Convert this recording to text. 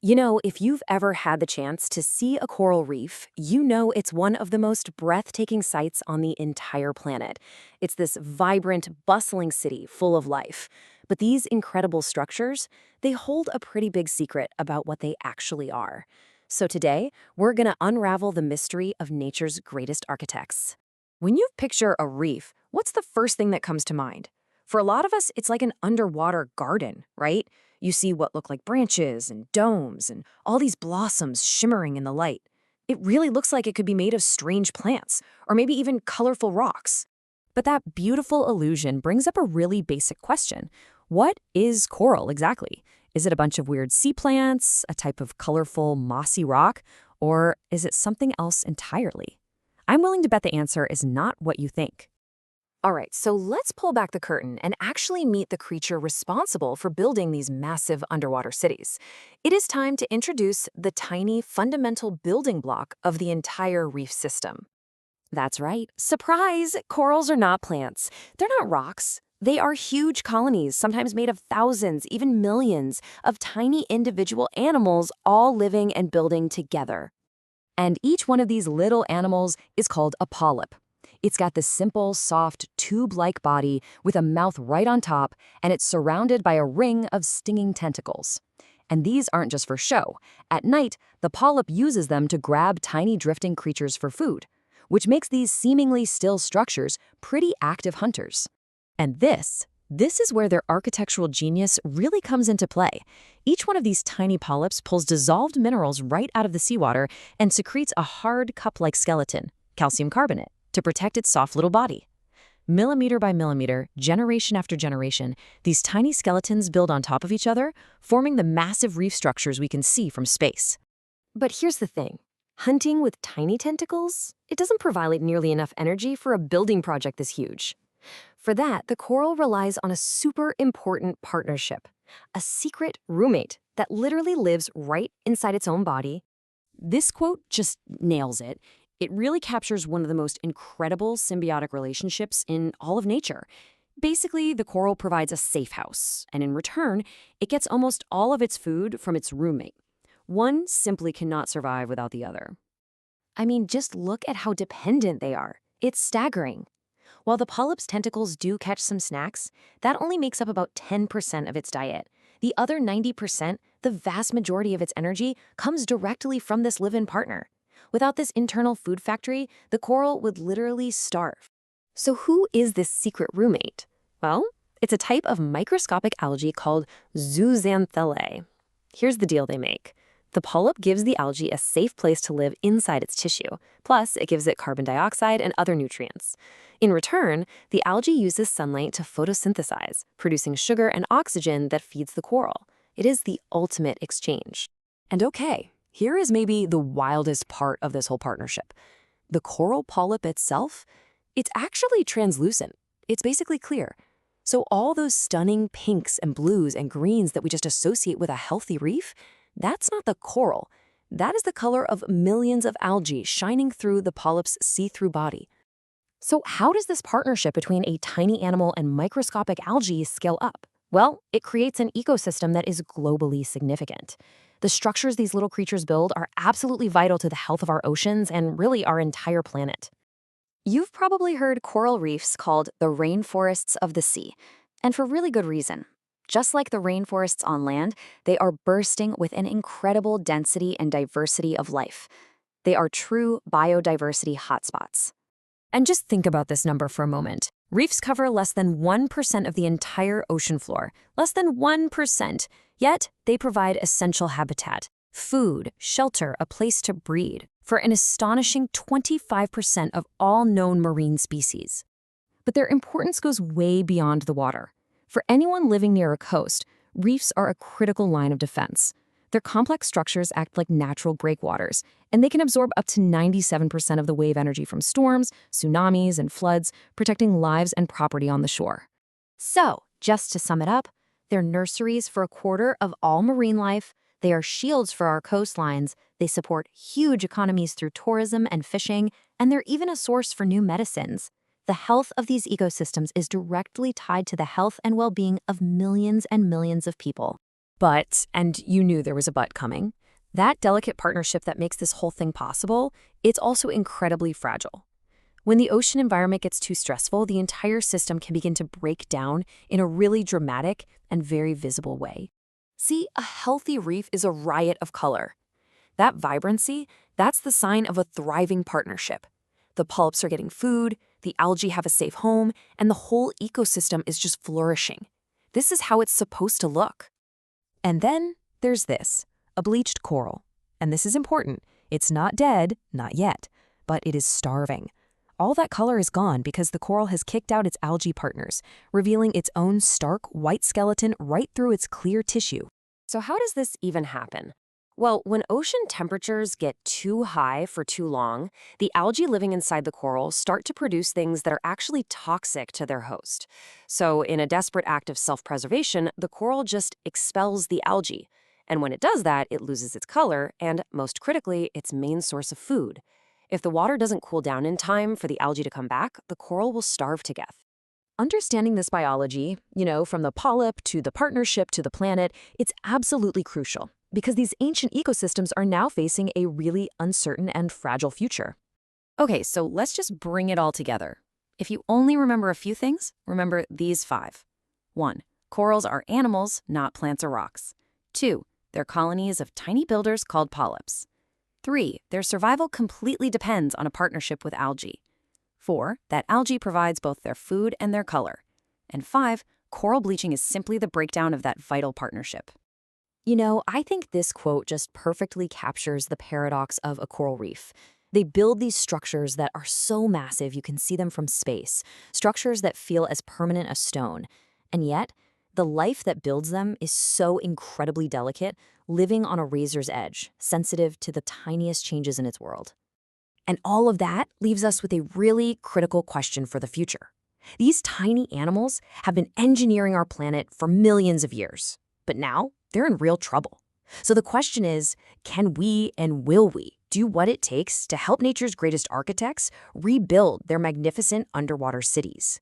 You know, if you've ever had the chance to see a coral reef, you know it's one of the most breathtaking sights on the entire planet. It's this vibrant, bustling city full of life. But these incredible structures, they hold a pretty big secret about what they actually are. So today, we're going to unravel the mystery of nature's greatest architects. When you picture a reef, what's the first thing that comes to mind? For a lot of us, it's like an underwater garden, right? You see what look like branches and domes and all these blossoms shimmering in the light. It really looks like it could be made of strange plants, or maybe even colorful rocks. But that beautiful illusion brings up a really basic question. What is coral exactly? Is it a bunch of weird sea plants, a type of colorful mossy rock, or is it something else entirely? I'm willing to bet the answer is not what you think. All right, so let's pull back the curtain and actually meet the creature responsible for building these massive underwater cities. It is time to introduce the tiny fundamental building block of the entire reef system. That's right. Surprise! Corals are not plants. They're not rocks. They are huge colonies, sometimes made of thousands, even millions, of tiny individual animals all living and building together. And each one of these little animals is called a polyp. It's got this simple, soft, tube-like body with a mouth right on top, and it's surrounded by a ring of stinging tentacles. And these aren't just for show. At night, the polyp uses them to grab tiny drifting creatures for food, which makes these seemingly still structures pretty active hunters. And this is where their architectural genius really comes into play. Each one of these tiny polyps pulls dissolved minerals right out of the seawater and secretes a hard cup-like skeleton, calcium carbonate, to protect its soft little body. Millimeter by millimeter, generation after generation, these tiny skeletons build on top of each other, forming the massive reef structures we can see from space. But here's the thing. Hunting with tiny tentacles, it doesn't provide nearly enough energy for a building project this huge. For that, the coral relies on a super important partnership, a secret roommate that literally lives right inside its own body. This quote just nails it. It really captures one of the most incredible symbiotic relationships in all of nature. Basically, the coral provides a safe house, and in return, it gets almost all of its food from its roommate. One simply cannot survive without the other. I mean, just look at how dependent they are. It's staggering. While the polyp's tentacles do catch some snacks, that only makes up about 10% of its diet. The other 90%, the vast majority of its energy, comes directly from this live-in partner. Without this internal food factory, the coral would literally starve. So who is this secret roommate? Well, it's a type of microscopic algae called zooxanthellae. Here's the deal they make. The polyp gives the algae a safe place to live inside its tissue. Plus, it gives it carbon dioxide and other nutrients. In return, the algae uses sunlight to photosynthesize, producing sugar and oxygen that feeds the coral. It is the ultimate exchange. And okay, here is maybe the wildest part of this whole partnership. The coral polyp itself, it's actually translucent. It's basically clear. So all those stunning pinks and blues and greens that we just associate with a healthy reef, that's not the coral. That is the color of millions of algae shining through the polyp's see-through body. So how does this partnership between a tiny animal and microscopic algae scale up? Well, it creates an ecosystem that is globally significant. The structures these little creatures build are absolutely vital to the health of our oceans and really our entire planet. You've probably heard coral reefs called the rainforests of the sea, and for really good reason. Just like the rainforests on land, they are bursting with an incredible density and diversity of life. They are true biodiversity hotspots. And just think about this number for a moment. Reefs cover less than 1% of the entire ocean floor, less than 1%, yet they provide essential habitat, food, shelter, a place to breed, for an astonishing 25% of all known marine species. But their importance goes way beyond the water. For anyone living near a coast, reefs are a critical line of defense. Their complex structures act like natural breakwaters, and they can absorb up to 97% of the wave energy from storms, tsunamis, and floods, protecting lives and property on the shore. So, just to sum it up, they're nurseries for a quarter of all marine life, they are shields for our coastlines, they support huge economies through tourism and fishing, and they're even a source for new medicines. The health of these ecosystems is directly tied to the health and well-being of millions and millions of people. But, and you knew there was a but coming, that delicate partnership that makes this whole thing possible, it's also incredibly fragile. When the ocean environment gets too stressful, the entire system can begin to break down in a really dramatic and very visible way. See, a healthy reef is a riot of color. That vibrancy, that's the sign of a thriving partnership. The polyps are getting food, the algae have a safe home, and the whole ecosystem is just flourishing. This is how it's supposed to look. And then there's this, a bleached coral. And this is important. It's not dead, not yet, but it is starving. All that color is gone because the coral has kicked out its algae partners, revealing its own stark white skeleton right through its clear tissue. So how does this even happen? Well, when ocean temperatures get too high for too long, the algae living inside the coral start to produce things that are actually toxic to their host. So in a desperate act of self-preservation, the coral just expels the algae. And when it does that, it loses its color and, most critically, its main source of food. If the water doesn't cool down in time for the algae to come back, the coral will starve to death. Understanding this biology, from the polyp to the partnership to the planet, it's absolutely crucial because these ancient ecosystems are now facing a really uncertain and fragile future. Okay, so let's just bring it all together. If you only remember a few things, remember these 5. 1. Corals are animals, not plants or rocks. 2. They're colonies of tiny builders called polyps. 3. Their survival completely depends on a partnership with algae. 4. That algae provides both their food and their color. And 5. Coral bleaching is simply the breakdown of that vital partnership. I think this quote just perfectly captures the paradox of a coral reef. They build these structures that are so massive you can see them from space, structures that feel as permanent as stone. And yet, the life that builds them is so incredibly delicate, living on a razor's edge, sensitive to the tiniest changes in its world. And all of that leaves us with a really critical question for the future. These tiny animals have been engineering our planet for millions of years, but now they're in real trouble. So the question is, can we and will we do what it takes to help nature's greatest architects rebuild their magnificent underwater cities?